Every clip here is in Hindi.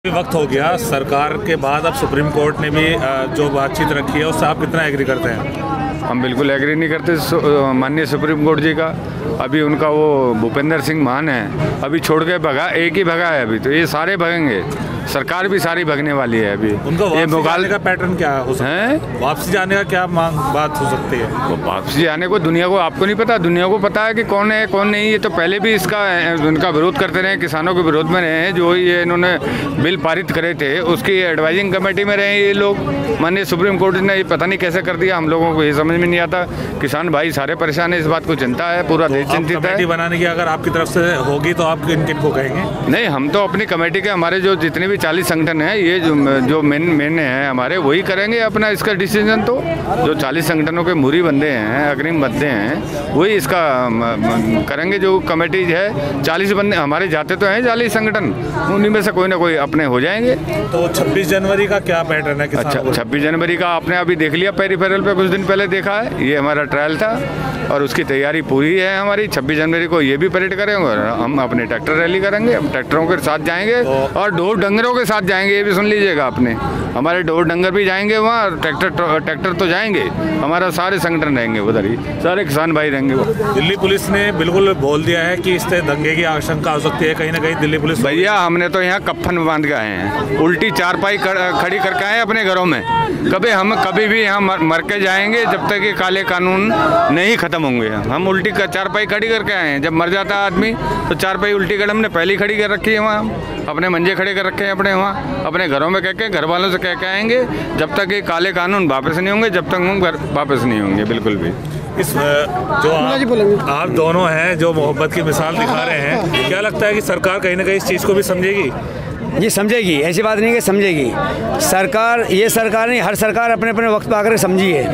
वक्त हो गया सरकार के बाद, अब सुप्रीम कोर्ट ने भी जो बातचीत रखी है उससे आप कितना एग्री करते हैं? हम बिल्कुल एग्री नहीं करते माननीय सुप्रीम कोर्ट जी का। अभी उनका वो भूपेंद्र सिंह मान है, अभी छोड़ के भगा, एक ही भगा है अभी, तो ये सारे भगेंगे, सरकार भी सारी भगने वाली है अभी। उनका वापसी जाने का पैटर्न क्या हो सकता है? वापसी जाने का क्या बात हो सकती है? वो वापसी जाने को दुनिया को, आपको नहीं पता, दुनिया को पता है कि कौन है कौन नहीं। ये तो पहले भी उनका विरोध करते रहे, किसानों के विरोध में रहे हैं। जो ये इन्होंने बिल पारित करे थे उसकी एडवाइजिंग कमेटी में रहे ये लोग। माननीय सुप्रीम कोर्ट ने ये पता नहीं कैसे कर दिया, हम लोगों को ये समझ में नहीं आता। किसान भाई सारे परेशान है, इस बात को चिंता है, पूरा देश चिंतित है। बनाने की अगर आपकी तरफ से होगी तो आप किन को कहेंगे? नहीं, हम तो अपनी कमेटी के, हमारे जो जितने भी 40 संगठन हैं, ये जो मेन हैं हमारे, वही करेंगे अपना इसका डिसीजन। तो जो 40 संगठनों के मुरी बंदे हैं, अग्रिम बंदे हैं, वही इसका करेंगे। जो कमेटी है 40 बंदे हमारे जाते तो हैं 40 संगठन, उन्हीं में से कोई ना कोई अपने हो जाएंगे। तो 26 जनवरी का क्या पैटर्न है? अच्छा, 26 जनवरी का आपने अभी देख लिया, पेरिफेरल पे कुछ दिन पहले देखा है, ये हमारा ट्रायल था और उसकी तैयारी पूरी है हमारी। 26 जनवरी को ये भी परेड करेंगे और हम अपने ट्रैक्टर रैली करेंगे, हम ट्रैक्टरों के साथ जाएंगे और ढोर डंगरों के साथ जाएंगे। ये भी सुन लीजिएगा आपने, हमारे ढोर डंगर भी जाएंगे वहाँ, ट्रैक्टर तो जाएंगे, हमारा सारे संगठन रहेंगे उधर ही, सारे किसान भाई रहेंगे। दिल्ली पुलिस ने बिल्कुल बोल दिया है कि इससे दंगे की आशंका हो सकती है, कहीं ना कहीं दिल्ली पुलिस। भैया हमने तो यहाँ कफन बांध के आए हैं, उल्टी चारपाई खड़ी करके आए अपने घरों में। कभी भी यहाँ मर के जाएंगे जब तक ये काले कानून नहीं खत्म होंगे। हम उल्टी चारपाई खड़ी करके आए हैं, जब मर जाता है आदमी तो चारपाई उल्टी कर हमने पहली खड़ी कर रखी है वहाँ, अपने मंजे खड़े कर रखे हैं अपने वहाँ, अपने घरों में कह के, घर वालों से कह के आएंगे जब तक ये काले कानून वापस नहीं होंगे, जब तक हम घर वापस नहीं होंगे बिल्कुल भी। इस जो आप दोनों हैं जो मोहब्बत की मिसाल दिखा रहे हैं, क्या लगता है कि सरकार कहीं ना कहीं इस चीज़ को भी समझेगी? जी समझेगी, ऐसी बात नहीं कि समझेगी। सरकार, ये सरकार नहीं, हर सरकार अपने अपने वक्त पर आकर समझी है।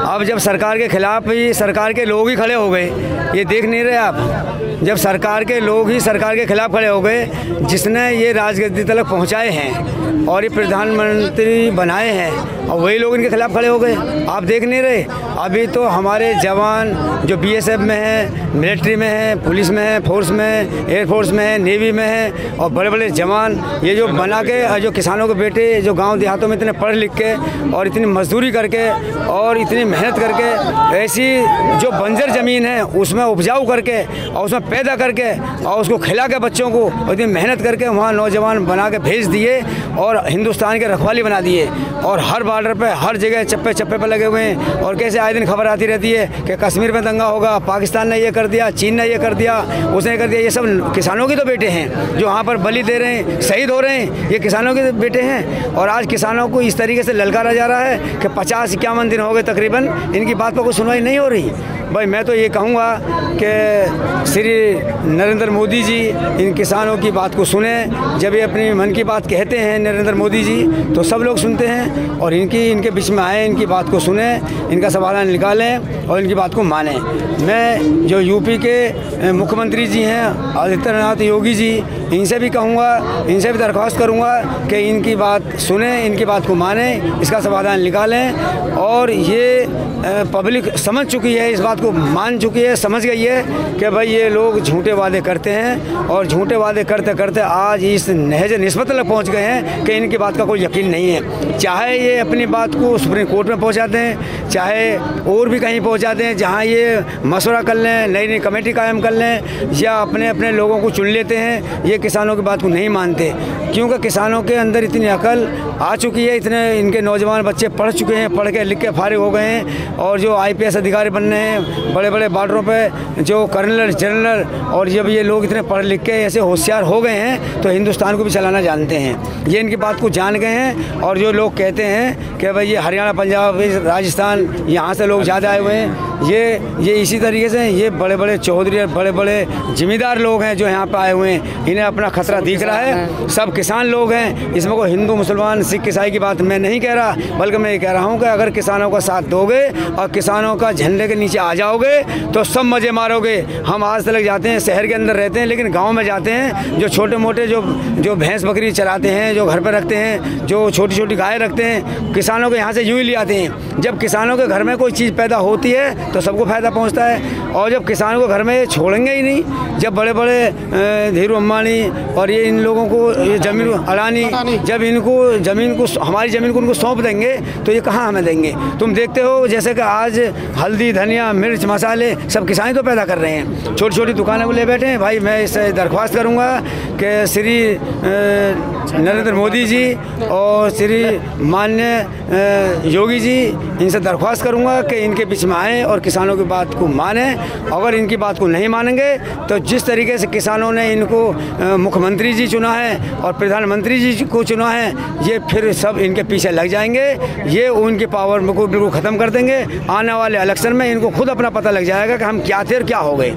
अब जब सरकार के खिलाफ ही सरकार के लोग ही खड़े हो गए, ये देख नहीं रहे आप? जब सरकार के लोग ही सरकार के खिलाफ खड़े हो गए, जिसने ये राजगद्दी तक पहुंचाए हैं और ये प्रधानमंत्री बनाए हैं, और वही लोग इनके खिलाफ खड़े हो गए। आप देख नहीं रहे? अभी तो हमारे जवान जो BSF में हैं, मिलिट्री में हैं, पुलिस में हैं, फोर्स में हैं, एयरफोर्स में हैं, नेवी में हैं, और बड़े बड़े जवान ये जो बना के, जो किसानों के बेटे जो गांव देहातों में इतने पढ़ लिख के और इतनी मजदूरी करके और इतनी मेहनत करके, ऐसी जो बंजर ज़मीन है उसमें उपजाऊ करके और उसमें पैदा करके और उसको खिला के बच्चों को इतनी मेहनत करके वहाँ नौजवान बना के भेज दिए और हिंदुस्तान के रखवाली बना दिए। और हर बॉर्डर पे, हर जगह चप्पे चप्पे पे लगे हुए हैं। और कैसे आए दिन खबर आती रहती है कि कश्मीर में दंगा होगा, पाकिस्तान ने ये कर दिया, चीन ने ये कर दिया, उसने कर दिया। ये सब किसानों के तो बेटे हैं जो वहाँ पर बलि दे रहे हैं, शहीद हो रहे हैं, ये किसानों के बेटे हैं। और आज किसानों को इस तरीके से ललकारा जा रहा है कि 50-51 दिन हो गए तकरीबन, इनकी बात पर कोई सुनवाई नहीं हो रही। भाई मैं तो ये कहूँगा कि श्री नरेंद्र मोदी जी इन किसानों की बात को सुने। जब ये अपनी मन की बात कहते हैं नरेंद्र मोदी जी, तो सब लोग सुनते हैं और इनके बीच में आए, इनकी बात को सुने, इनका समाधान निकालें और इनकी बात को मानें। मैं जो यूपी के मुख्यमंत्री जी हैं आदित्यनाथ योगी जी, इनसे भी कहूँगा, इनसे भी दरख्वास्त करूँगा कि इनकी बात सुने, इनकी बात को मानें, इसका समाधान निकालें। और ये पब्लिक समझ चुकी है, इस बात को मान चुकी है, समझ गई है कि भाई ये लोग झूठे वादे करते हैं और झूठे वादे करते करते आज इस नहज निस्बत तक पहुंच गए हैं कि इनकी बात का कोई यकीन नहीं है। चाहे ये अपनी बात को सुप्रीम कोर्ट में पहुंचाते हैं, चाहे और भी कहीं पहुंचाते हैं, जहां ये मशवरा कर लें, नई नई कमेटी कायम कर लें या अपने अपने लोगों को चुन लेते हैं, ये किसानों की बात को नहीं मानते। क्योंकि किसानों के अंदर इतनी अकल आ चुकी है, इतने इनके नौजवान बच्चे पढ़ चुके हैं, पढ़ के लिख के फारिग हो गए हैं और जो IPS अधिकारी बनने हैं, बड़े बड़े बॉर्डरों पे जो कर्नल जनरल, और जब ये लोग इतने पढ़ लिख के ऐसे होशियार हो गए हैं तो हिंदुस्तान को भी चलाना जानते हैं। ये इनकी बात को जान गए हैं। और जो लोग कहते हैं कि भाई ये हरियाणा, पंजाब, राजस्थान, यहाँ से लोग ज़्यादा आए हुए हैं, ये इसी तरीके से ये बड़े बड़े चौधरी और बड़े बड़े जिम्मेदार लोग हैं जो यहाँ पे आए हुए हैं। इन्हें अपना खतरा दिख रहा है। सब किसान लोग हैं, इसमें कोई हिंदू, मुसलमान, सिख, ईसाई की बात मैं नहीं कह रहा, बल्कि मैं ये कह रहा हूँ कि अगर किसानों का साथ दोगे और किसानों का झंडे के नीचे आ जाओगे तो सब मज़े मारोगे। हम आज तक जाते हैं, शहर के अंदर रहते हैं, लेकिन गाँव में जाते हैं, जो छोटे मोटे जो भैंस बकरी चराते हैं, जो घर पर रखते हैं, जो छोटी छोटी गाय रखते हैं, किसानों के यहाँ से यूँ ही ले आते हैं। जब किसानों के घर में कोई चीज़ पैदा होती है तो सबको फ़ायदा पहुँचता है। और जब किसानों को घर में ये छोड़ेंगे ही नहीं, जब बड़े बड़े धीरू अंबानी और ये इन लोगों को ये ज़मीन अडानी जब इनको ज़मीन को हमारी ज़मीन को उनको सौंप देंगे तो ये कहाँ हमें देंगे। तुम देखते हो जैसे कि आज हल्दी, धनिया, मिर्च, मसाले सब किसान तो पैदा कर रहे हैं, छोटी छोटी दुकानें वो ले बैठे हैं। भाई मैं इससे दरख्वास्त करूँगा कि श्री नरेंद्र मोदी जी और श्री माननीय योगी जी, इनसे दरख्वास्त करूंगा कि इनके बीच में आएँ और किसानों की बात को मानें। अगर इनकी बात को नहीं मानेंगे तो जिस तरीके से किसानों ने इनको मुख्यमंत्री जी चुना है और प्रधानमंत्री जी को चुना है, ये फिर सब इनके पीछे लग जाएंगे, ये उनकी पावर को बिल्कुल ख़त्म कर देंगे। आने वाले इलेक्शन में इनको खुद अपना पता लग जाएगा कि हम क्या थे और क्या हो गए।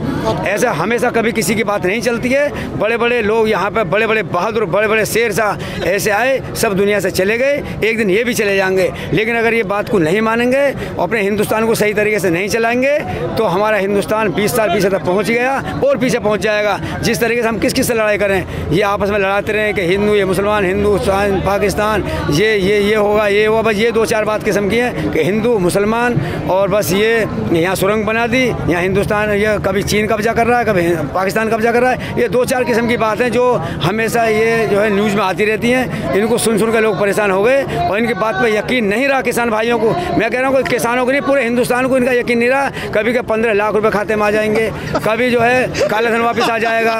ऐसा हमेशा कभी किसी की बात नहीं चलती है। बड़े बड़े लोग यहाँ पर, बड़े बड़े बहादुर, बड़े बड़े शेर शाह ऐसे आए, सब दुनिया से चले गए, एक दिन ये भी चले जाएंगे। लेकिन अगर ये बात को नहीं मानेंगे और अपने हिंदुस्तान को सही तरीके से नहीं चलाएंगे तो हमारा हिंदुस्तान 20 साल पीछे तक पहुँच गया और पीछे पहुँच जाएगा। जिस तरीके से हम किस से लड़ाई करें, ये आपस में लड़ाते रहें कि हिंदू, ये मुसलमान, हिंदुस्तान, पाकिस्तान, ये होगा, ये होगा, बस ये 2-4 बात किस्म की है कि हिंदू मुसलमान, और बस ये यहाँ सुरंग बना दी, यहाँ हिंदुस्तान, ये कभी चीन कब्जा कर रहा है, कभी पाकिस्तान कब्जा कर रहा है। ये 2-4 किस्म की बातें जो हमेशा ये जो है न्यूज़ में आती रहती हैं, इनको सुन के लोग परेशान हो गए और इनकी बात पर यकीन नहीं रहा किसान भाइयों को। मैं कह रहा हूँ किसानों को नहीं, पूरे हिंदुस्तान को इनका यकीन नहीं रहा। कभी के 15 लाख रुपए खाते में आ जाएंगे, कभी जो है काला धन वापस आ जाएगा,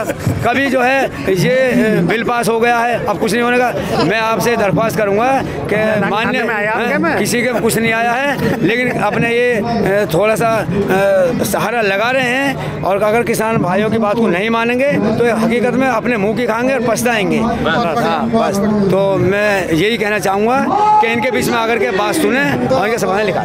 कभी जो है ये बिल पास हो गया है, अब कुछ नहीं होने का। मैं आपसे दरख्वास्त करूँगा कि मान्य किसी के कुछ नहीं आया है, लेकिन अपने ये थोड़ा सा सहारा लगा रहे हैं। और अगर किसान भाइयों की बात को नहीं मानेंगे तो हकीकत में अपने मुँह की खाएंगे और पछताएंगे। हाँ बस, तो मैं यही कहना चाहूँगा कि इनके बीच में आकर के बात सुने और इनके समाधान लिखा।